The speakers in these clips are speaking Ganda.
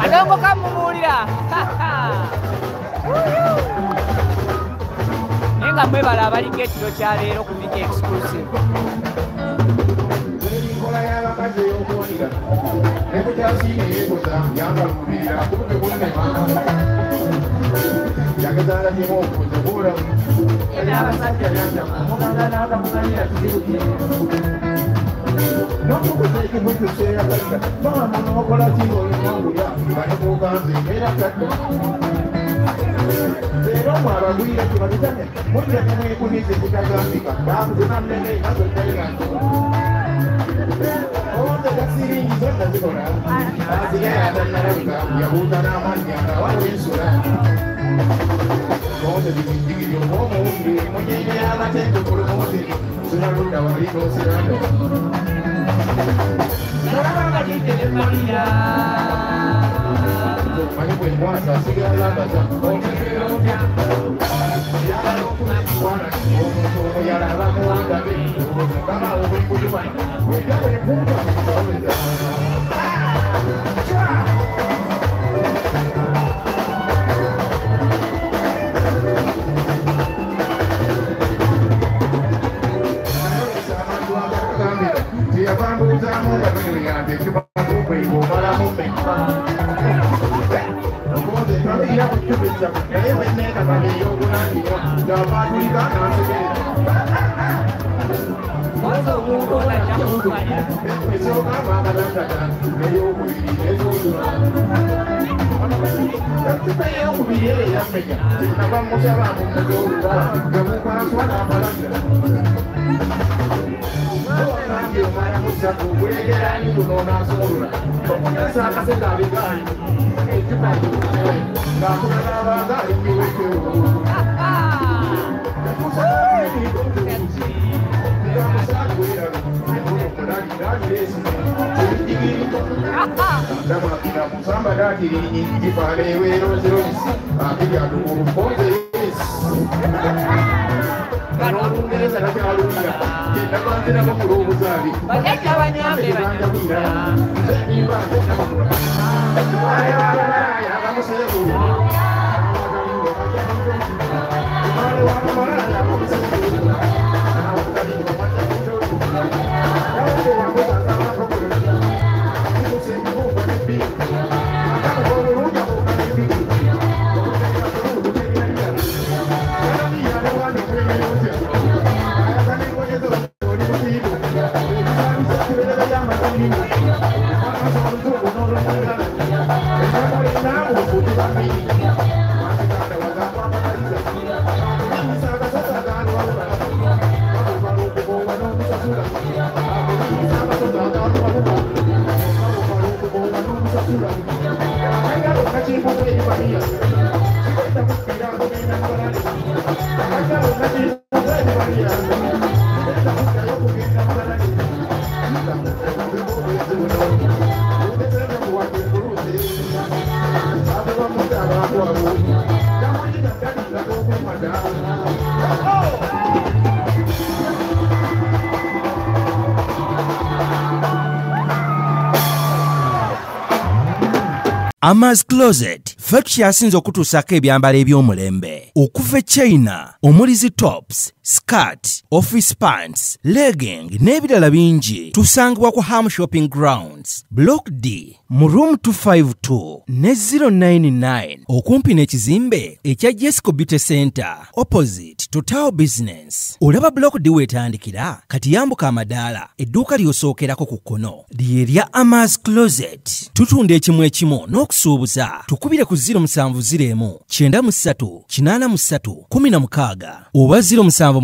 Adongo kamumulira. Nenga mwebala abaliko ekiro kya leero ku Mika Exclusive. Ama's Closet factory yasinze okutuusako ebyambalo eby'omulembe okuva China omuli tops, skirt, office pants, legging n'ebirala bingi tusangibwa ku Ham Shopping Grounds Block D mu room 252 ne 099 okumpi n'ekizimbe ekya Jesco Beauty Center opposite to Tower Business. Olaba Block D wetandikira kati yambuka amadaala edduuka ly'osookerako ku kkono ly'erya Ama's Closet. Tutunda ekimu ekimu n'okusuubuza tukubire ku 0701 93 83 16 oba 0762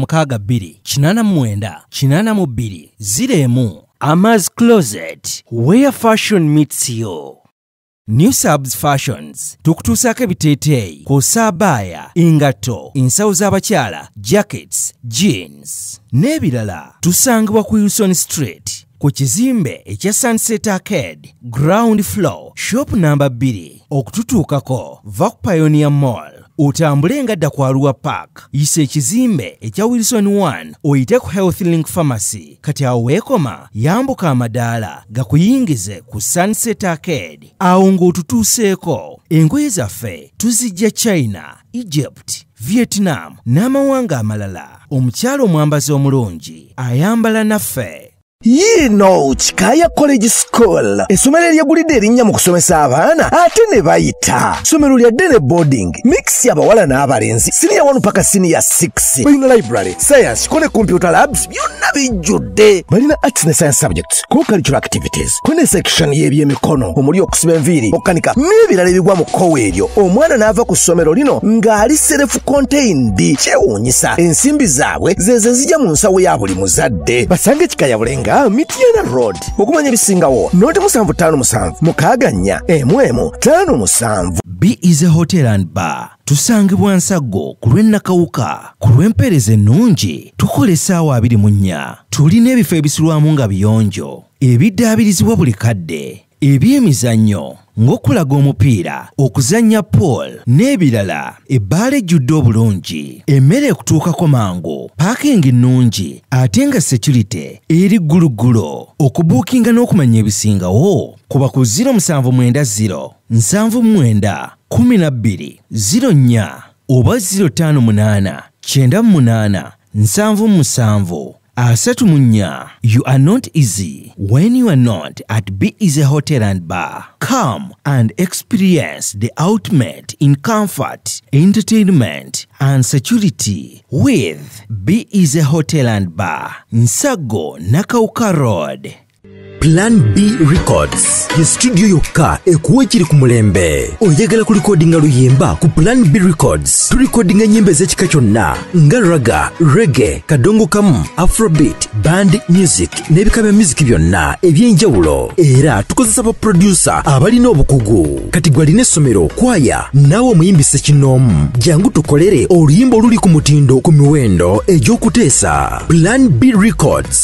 89 82 01. Ama's Closet, where fashion meets you. New Subs Fashions tukutuusako ebiteeteeyi kw'ossa abaya, engatto, ensawo z'abakyala, jackets, jeans n'ebirala. Tusangibwa ku Wilson Street ku kizimbe ekya Sunset Arcade ground floor shop number 2. Okututuukako va ku Pioneer Mall otambule ngadda ku Arua Park yisa ekizimbe ekya Wilson 1 oyite ku Health Link Pharmacy. Kati awo weekoma yambuka amadaala gakuyingize ku Sunset Arcade. Awo ng'otutuuseeko engoye zaffe tuzijja China, Egypt, Vietnam n'amawanga amalala. Omukyala omwambazi omulungi ayambala naffe. Yino Chikaya College School essomero eryegulidde erinnya mu kusomesa abaana ate ne bayita ssomero lya Dene Boarding mix y'abawala n'abalenzi senior 1 paka senior 6 balina library science kone computer labs byonna bijjudde balina arts ne science subjects co-curricular activities kone section y'ebyemikono omuli okusiba enviiri okukanika n'ebirala ebigwa mu kkowe eryo omwana n'ava ku ssomero lino ng'ali self contained kyewuunyisa ensimbi zaabwe zeze zijja mu nsawo ya buli muzadde basange Chikaya Bulenga Mitiana Road okumanya ebisingawo noti 757 mukaganya emwemu 57. B is a hotel and bar. Tusangibwa Nsago ku lw'Ennakawuka ku lw'empeereza ennungi tukola essaawa 24. Tulina ebifo ebisulwamu nga biyonjo ebiddaabirizibwa buli kadde ebyemizannyo ng'okulaga omupiira okuzannya pool n'ebirala. Ebbaala ejjudde obulungi emmere ekutuukako mangu paakingi nnungi ate nga security eri gguluggulo. Okubuukinga n'okumanya ebisingawo kuba ku 0790 79 12 04 oba 058 98 77 34. You are not easy when you are not at B is a hotel and bar. Come and experience the ultimate in comfort, entertainment and security with B is a hotel and bar. Nsago Nakauka Road. Plan B Records ye studio yokka ekuwa ekiri ku mulembe. Oyagala kulikodinga luyimba ku Plan B Records tulikodinga nyimbe z'ekika kyonna nga raga, reggae, kadongo kamu, afrobeat, band music n'ebika bya music byonna eby'enjawulo. Era tukozesa ba producer abalina obukugu. Kati gwalina essomero kwaya naawe omuyimbise kinoomu jangu tukolere oluyimba oluli ku mutindo ku miwendo egy'okuteesa. Plan B Records